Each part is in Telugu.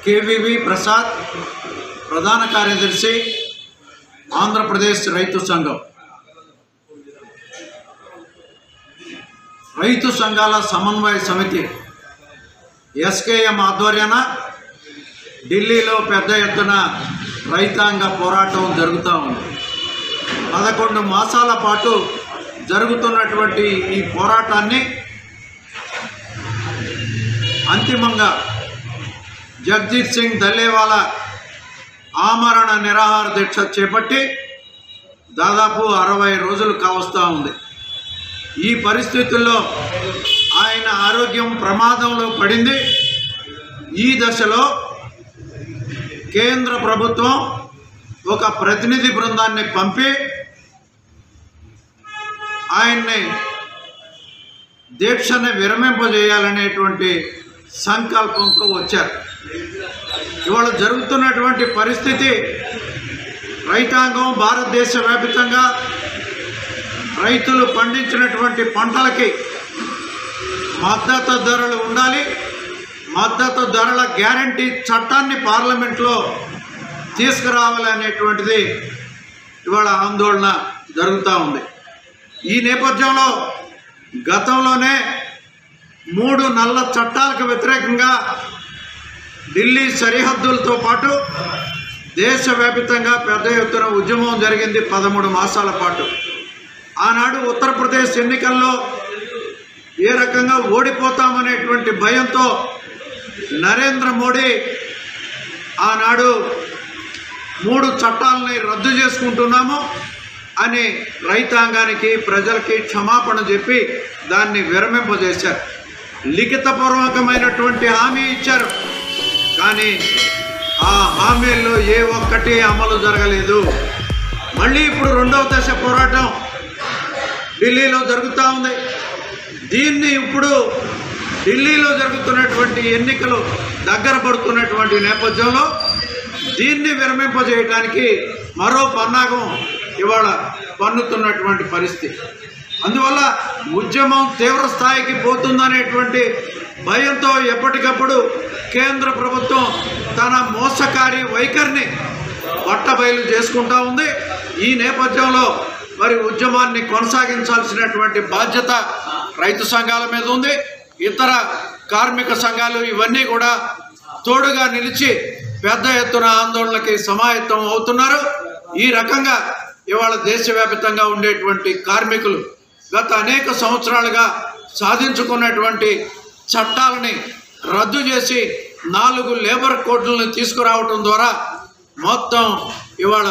కేవీవి ప్రసాద్, ప్రధాన కార్యదర్శి, ఆంధ్రప్రదేశ్ రైతు సంఘం. రైతు సంఘాల సమన్వయ సమితి ఎస్కేఎం ఆధ్వర్యాన ఢిల్లీలో పెద్ద ఎత్తున రైతాంగ పోరాటం జరుగుతూ ఉంది. 11 మాసాల పాటు జరుగుతున్నటువంటి ఈ పోరాటాన్ని అంతిమంగా జగదీప్ సింగ్ ధల్లేవాలా ఆమరణ నిరాహార దీక్ష చేపట్టి దాదాపు 60 రోజులు కావస్తూ ఉంది. ఈ పరిస్థితుల్లో ఆయన ఆరోగ్యం ప్రమాదంలో పడింది. ఈ దశలో కేంద్ర ప్రభుత్వం ఒక ప్రతినిధి బృందాన్ని పంపి ఆయన్ని దీక్షను విరమింపజేయాలనేటువంటి సంకల్పంతో వచ్చారు. ఇవాళ జరుగుతున్నటువంటి పరిస్థితి, రైతాంగం భారతదేశ వ్యాప్తంగా రైతులు పండించినటువంటి పంటలకి మద్దతు ధరలు ఉండాలి. మద్దతు ధరల గ్యారంటీ చట్టాన్ని పార్లమెంట్లో తీసుకురావాలి అనేటువంటిది ఇవాళ ఆందోళన జరుగుతూ ఉంది. ఈ నేపథ్యంలో గతంలోనే 3 నల్ల చట్టాలకు వ్యతిరేకంగా ఢిల్లీ సరిహద్దులతో పాటు దేశవ్యాప్తంగా పెద్ద ఎత్తున ఉద్యమం జరిగింది 13 మాసాల పాటు. ఆనాడు ఉత్తరప్రదేశ్ ఎన్నికల్లో ఏ రకంగా ఓడిపోతామనేటువంటి భయంతో నరేంద్ర మోడీ ఆనాడు 3 చట్టాలని రద్దు చేసుకుంటున్నాము అని రైతాంగానికి, ప్రజలకి క్షమాపణ చెప్పి దాన్ని విరమింపజేశారు. లిఖితపూర్వకమైనటువంటి హామీ ఇచ్చారు, కానీ ఆ హామీల్లో ఏ ఒక్కటి అమలు జరగలేదు. మళ్ళీ ఇప్పుడు 2వ దశ పోరాటం ఢిల్లీలో జరుగుతూ ఉంది. దీన్ని ఇప్పుడు ఢిల్లీలో జరుగుతున్నటువంటి ఎన్నికలు దగ్గర పడుతున్నటువంటి నేపథ్యంలో దీన్ని విరమింపజేయడానికి మరో పన్నాగం ఇవాళ పన్నుతున్నటువంటి పరిస్థితి. అందువల్ల ఉద్యమం తీవ్ర స్థాయికి పోతుందనేటువంటి భయంతో ఎప్పటికప్పుడు కేంద్ర ప్రభుత్వం తన మోసకారి వైఖరిని బట్టబయలు చేసుకుంటూ ఉంది. ఈ నేపథ్యంలో మరి ఉద్యమాన్ని కొనసాగించాల్సినటువంటి బాధ్యత రైతు సంఘాల మీద ఉంది. ఇతర కార్మిక సంఘాలు ఇవన్నీ కూడా తోడుగా నిలిచి పెద్ద ఎత్తున ఆందోళనకి సమాయత్తం అవుతున్నారు. ఈ రకంగా ఇవాళ దేశవ్యాప్తంగా ఉండేటువంటి కార్మికులు గత అనేక సంవత్సరాలుగా సాధించుకున్నటువంటి చట్టాలని రద్దు చేసి 4 లేబర్ కోడ్లను తీసుకురావటం ద్వారా మొత్తం ఇవాళ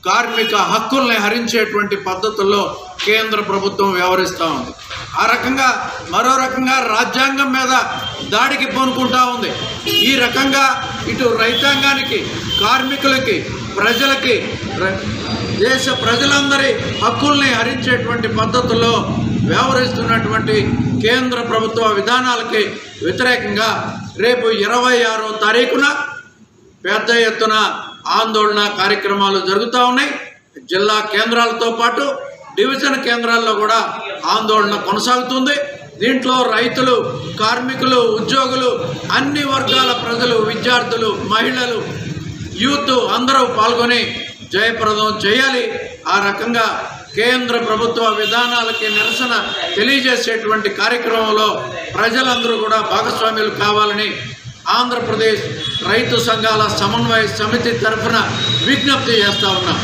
కార్మిక హక్కుల్ని హరించేటువంటి పద్ధతుల్లో కేంద్ర ప్రభుత్వం వ్యవహరిస్తూ ఉంది. ఆ రకంగా మరో రకంగా రాజ్యాంగం మీద దాడికి పూనుకుంటా ఉంది. ఈ రకంగా ఇటు రైతాంగానికి, కార్మికులకి, ప్రజలకి, దేశ ప్రజలందరి హక్కుల్ని హరించేటువంటి పద్ధతుల్లో వ్యవహరిస్తున్నటువంటి కేంద్ర ప్రభుత్వ విధానాలకి వ్యతిరేకంగా రేపు 26వ తారీఖున పెద్ద ఎత్తున ఆందోళన కార్యక్రమాలు జరుగుతూ ఉన్నాయి. జిల్లా కేంద్రాలతో పాటు డివిజన్ కేంద్రాల్లో కూడా ఆందోళన కొనసాగుతుంది. దీంట్లో రైతులు, కార్మికులు, ఉద్యోగులు, అన్ని వర్గాల ప్రజలు, విద్యార్థులు, మహిళలు, యూత్ అందరూ పాల్గొని జయప్రదం చేయాలి. ఆ రకంగా కేంద్ర ప్రభుత్వ విధానాలకి నిరసన తెలియజేసేటువంటి కార్యక్రమంలో ప్రజలందరూ కూడా భాగస్వాములు కావాలని ఆంధ్రప్రదేశ్ రైతు సంఘాల సమన్వయ సమితి తరఫున విజ్ఞప్తి చేస్తా ఉన్నాం.